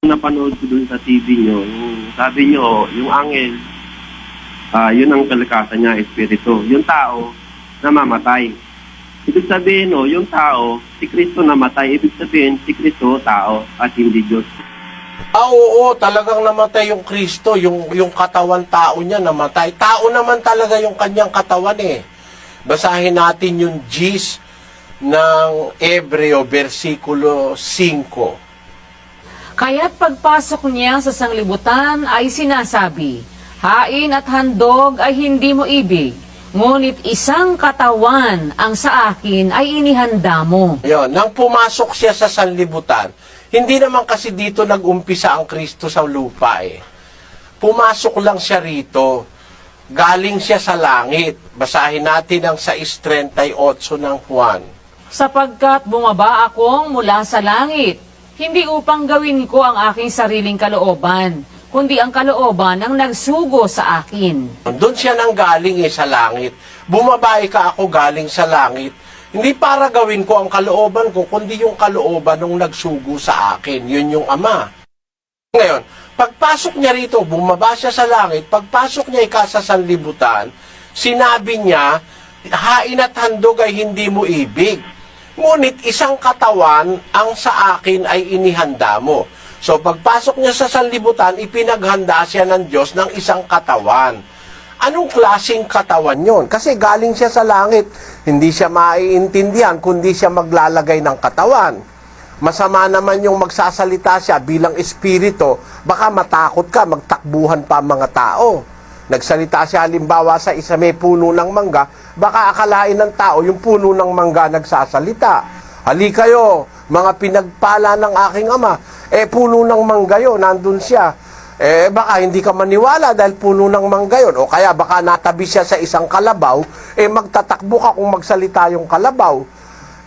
Napanood ko dun sa TV nyo, sabi nyo, yung angel, yun ang kalikasan niya, espiritu. Yung tao, namamatay. Ibig sabihin, yung tao, si Kristo namatay. Ibig sabihin, si Kristo, tao, at hindi Diyos. Oo, talagang namatay yung Kristo, yung katawan tao niya namatay. Tao naman talaga yung kanyang katawan eh. Basahin natin yung Gs ng Hebreo, versikulo 5. Kaya't pagpasok niya sa sanglibutan ay sinasabi, hain at handog ay hindi mo ibig, ngunit isang katawan ang sa akin ay inihanda mo. Yun, nang pumasok siya sa sanlibutan, hindi naman kasi dito nag-umpisa ang Kristo sa lupa eh. Pumasok lang siya rito, galing siya sa langit. Basahin natin ang 6:38 ng Juan. Sapagkat bumaba akong mula sa langit, hindi upang gawin ko ang aking sariling kalooban, kundi ang kalooban ang nagsugo sa akin. Doon siya nang galing sa langit. Bumabay ka ako galing sa langit. Hindi para gawin ko ang kalooban ko, kundi yung kalooban ng nagsugo sa akin. Yun yung Ama. Ngayon, pagpasok niya rito, bumaba siya sa langit, pagpasok niya sa sanlibutan, sinabi niya, hain at handog ay hindi mo ibig. Ngunit isang katawan ang sa akin ay inihanda mo. So pagpasok niya sa sanlibutan, ipinaghanda siya ng Diyos ng isang katawan. Anong klaseng katawan yon? Kasi galing siya sa langit, hindi siya maiintindihan kundi siya maglalagay ng katawan. Masama naman yung magsasalita siya bilang espiritu, baka matakot ka, magtakbuhan pa ang mga tao. Nagsalita siya halimbawa sa isa may puno ng mangga, baka akalain ng tao yung puno ng mangga nagsasalita. Hali kayo, mga pinagpala ng aking Ama. Puno ng mangga yun, nandun siya. Baka hindi ka maniwala dahil puno ng mangga yun. O kaya baka natabi siya sa isang kalabaw, magtatakbo ka kung magsalita yung kalabaw.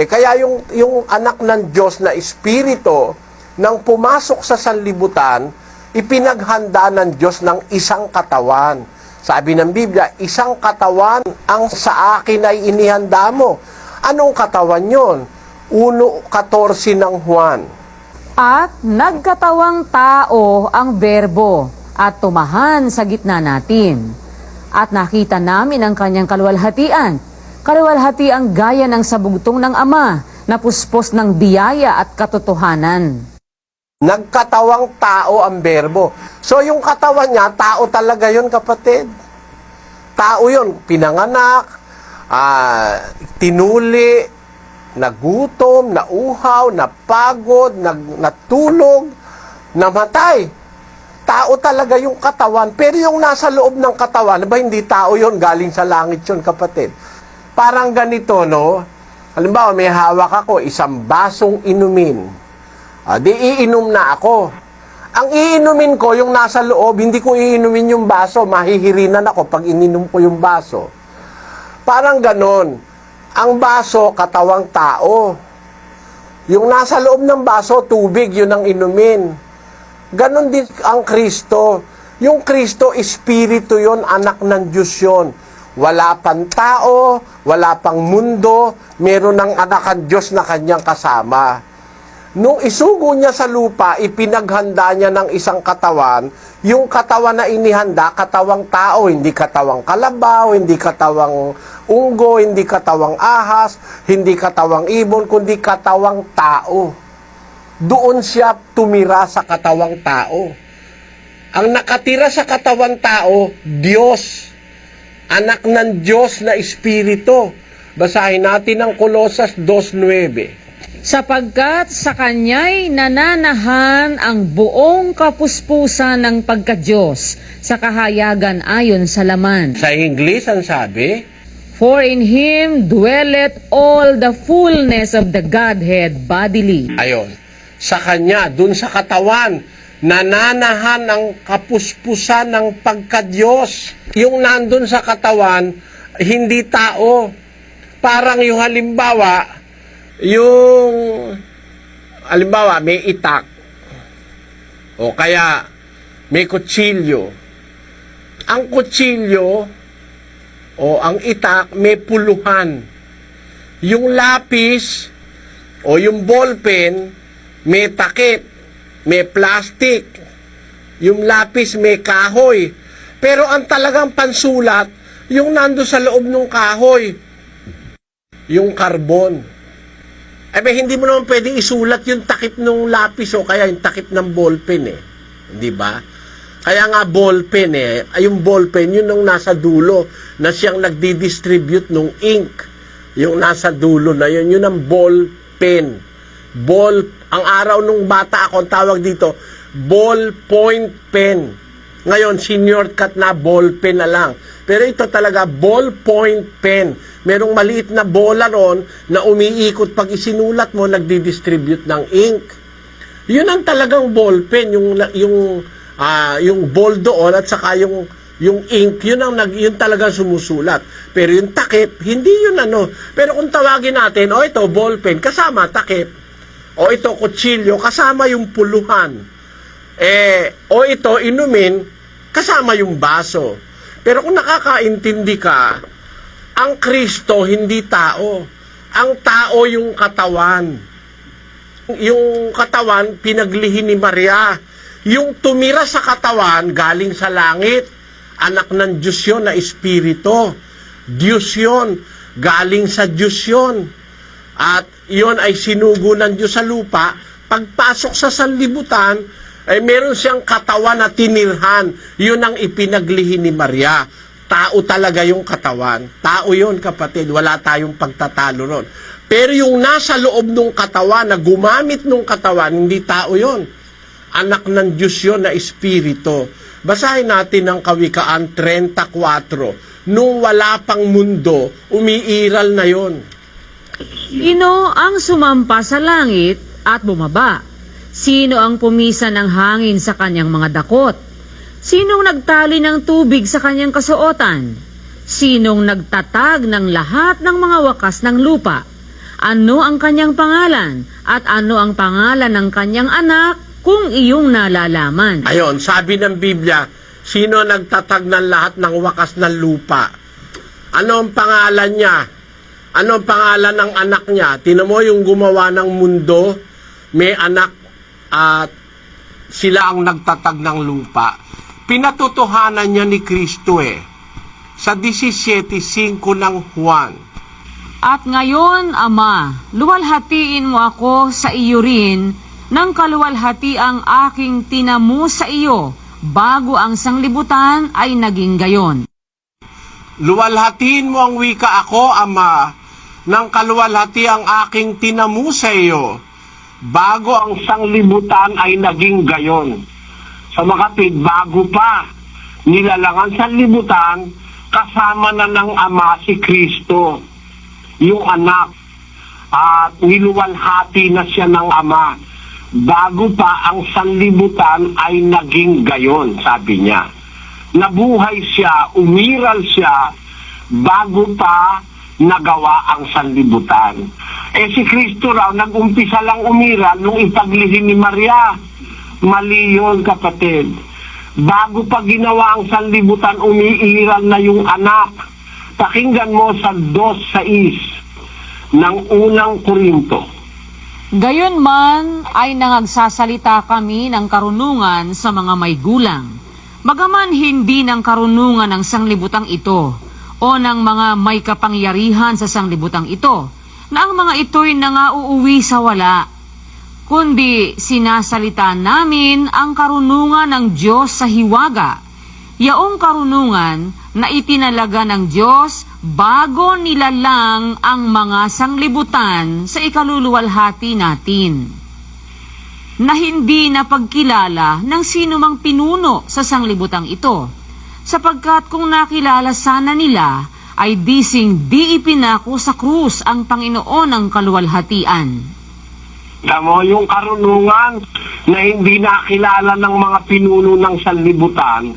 Kaya yung anak ng Diyos na espiritu, nang pumasok sa sanlibutan, ipinaghanda ng Diyos ng isang katawan. Sabi ng Biblia, isang katawan ang sa akin ay inihanda mo. Anong katawan yon? 1:14 ng Juan. At nagkatawang tao ang berbo at tumahan sa gitna natin. At nakita namin ang kanyang kaluwalhatian. Kaluwalhatiang gaya ng sabugtong ng Ama na puspos ng biyaya at katotohanan. Nagkatawang tao ang berbo. So yung katawan niya, tao talaga yun kapatid. Tao yun, pinanganak, tinuli, nagutom, nauhaw, napagod, natulog, namatay. Tao talaga yung katawan. Pero yung nasa loob ng katawan, ba hindi tao yun, galing sa langit yun kapatid. Parang ganito, no? Halimbawa, may hawak ako, isang basong inumin. Di iinom na ako. Ang iinumin ko, yung nasa loob, hindi ko iinumin yung baso. Mahihirinan ako pag ininom ko yung baso. Parang ganon. Ang baso, katawang tao. Yung nasa loob ng baso, tubig, yun ang inumin. Ganon din ang Kristo. Yung Kristo, espiritu yun, anak ng Diyos yun. Wala pang tao, wala pang mundo, meron ng anak ng Diyos na kanyang kasama. Nung isugo niya sa lupa, ipinaghanda niya ng isang katawan, yung katawan na inihanda, katawang tao, hindi katawang kalabaw, hindi katawang unggo, hindi katawang ahas, hindi katawang ibon, kundi katawang tao. Doon siya tumira sa katawang tao. Ang nakatira sa katawang tao, Diyos. Anak ng Diyos na espiritu. Basahin natin ang Kolosas 2:9. Sapagkat sa kanya'y nananahan ang buong kapuspusan ng pagka-Diyos sa kahayagan ayon sa laman. Sa English, ang sabi, For in Him dwelleth all the fullness of the Godhead bodily. ayon, sa kanya, dun sa katawan, nananahan ang kapuspusan ng pagka-Diyos. Yung nandun sa katawan, hindi tao. Parang yung halimbawa, may itak, o kaya may kutsilyo. Ang kutsilyo o ang itak may puluhan. Yung lapis o yung ballpen may takip. may plastic. Yung lapis may kahoy. Pero ang talagang pansulat, yung nando sa loob ng kahoy. Yung carbon. Hindi mo naman pwedeng isulat yung takip ng lapis o kaya yung takip ng ballpen eh. Di ba? Kaya nga ballpen yung ballpen, yun ang nasa dulo na siyang nagdi-distribute ng ink. Yung nasa dulo na yun, yun ang ballpen. Ang araw nung bata ako, ang tawag dito, ballpoint pen. Ngayon, senior cut na, ballpen na lang. Pero ito talaga, ballpoint pen. Merong maliit na bola ron na umiikot pag isinulat mo, nagdi-distribute ng ink. Yun ang talagang ballpen, yung ball doon at saka yung ink, yun talagang sumusulat. Pero yung takip, hindi yun ano. Pero kung tawagin natin, ito, ballpen, kasama takip. O ito, kutsilyo, kasama yung puluhan. O ito, inumin, kasama yung baso. Pero kung nakakaintindi ka, ang Kristo hindi tao. Ang tao yung katawan. Yung katawan, pinaglihi ni Maria. Yung tumira sa katawan, galing sa langit. Anak ng Diyos yun na espiritu. Diyos yun. Galing sa Diyos yun. At yun ay sinugo ng Diyos sa lupa. Pagpasok sa sanlibutan, ay meron siyang katawan na tinirhan. Yun ang ipinaglihi ni Maria. Tao talaga yung katawan. Tao yun, kapatid. Wala tayong pagtatalo ron. Pero yung nasa loob ng katawan, na gumamit ng katawan, hindi tao yun. Anak ng Diyos yun na espiritu. Basahin natin ang Kawikaan 34. Nung wala pang mundo, umiiral na yun. Sino ang sumampa sa langit at bumaba? Sino ang pumisa ng hangin sa kanyang mga dakot? Sinong nagtali ng tubig sa kanyang kasuotan? Sinong nagtatag ng lahat ng mga wakas ng lupa? Ano ang kanyang pangalan? At ano ang pangalan ng kanyang anak kung iyong nalalaman? Ayon, sabi ng Biblia, sino nagtatag ng lahat ng wakas ng lupa? Ano ang pangalan niya? Ano ang pangalan ng anak niya? Tinan mo yung gumawa ng mundo, may anak at sila ang nagtatag ng lupa. Pinatutuhanan niya ni Kristo sa 17:5 ng Juan. At ngayon, Ama, luwalhatiin mo ako sa iyo rin ng kaluwalhati ang aking tinamu sa iyo bago ang sanglibutan ay naging gayon. Luwalhatiin mo ang wika ako, Ama, ng kaluwalhati ang aking tinamu sa iyo, bago ang sanglibutan ay naging gayon. Sa makatid, bago pa nilalangan sanlibutan, kasama na ng Ama si Kristo, yung anak, at niluwalhati na siya ng Ama. Bago pa ang sanlibutan ay naging gayon, sabi niya. Nabuhay siya, umiral siya, bago pa nagawa ang sanlibutan. Si Kristo raw, nag-umpisa lang umiral nung ipaglihi ni Maria. Mali yun, kapatid. Bago pa ginawa ang sanlibutan, umiiral na yung anak. Pakinggan mo sa 2:6 ng unang Korinto. Gayon man ay nangagsasalita kami ng karunungan sa mga may gulang. Bagaman hindi ng karunungan ng sanglibutang ito o ng mga may kapangyarihan sa sanglibutang ito, na ang mga ito'y nangauuwi sa wala, kundi sinasalita namin ang karunungan ng Diyos sa hiwaga, yaong karunungan na itinalaga ng Diyos bago nilalang ang mga sanglibutan sa ikaluluwalhati natin, na hindi napagkilala ng sino mang pinuno sa sanglibutang ito, sapagkat kung nakilala sana nila, ay dising di ipinako sa krus ang Panginoon ng kaluwalhatian. Tamo yung karunungan na hindi nakilala ng mga pinuno ng sanlibutan.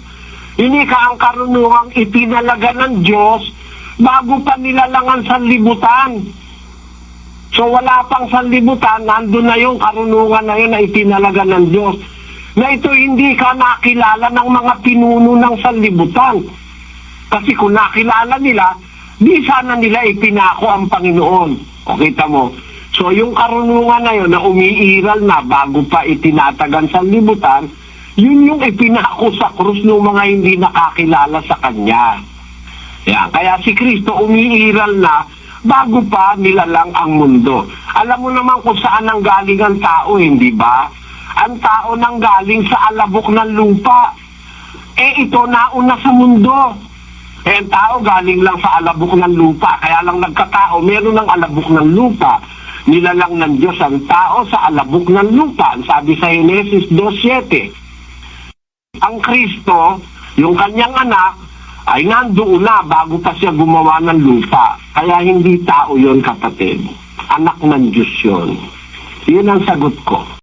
Hindi ka ang karunungang itinalaga ng Diyos bago pa nilalangan sanlibutan. So wala pang sanlibutan, nandun na yung karunungan na yun na itinalaga ng Diyos. Na ito hindi ka nakilala ng mga pinuno ng sanlibutan. Kasi kung nakilala nila, di sana nila ipinako ang Panginoon. O kita mo. So yung karunungan na yun na umiiral na bago pa itinatagan sa libutan, yun yung ipinako sa krus ng mga hindi nakakilala sa Kanya. Yan. Kaya si Kristo umiiral na bago pa nilalang ang mundo. Alam mo naman kung saan ang galing ang tao, hindi ba? Ang tao nang galing sa alabok ng lupa. Ito nauna sa mundo. Ang tao galing lang sa alabok ng lupa. Kaya lang nagkatao, meron ng alabok ng lupa. Nilalang ng Diyos ang tao sa alabok ng lupa. Sabi sa Henesis 2:7. Ang Kristo, yung kanyang anak, ay nandoon na bago pa siya gumawa ng lupa. Kaya hindi tao yon, kapatid. Anak ng Diyos yun. Yun ang sagot ko.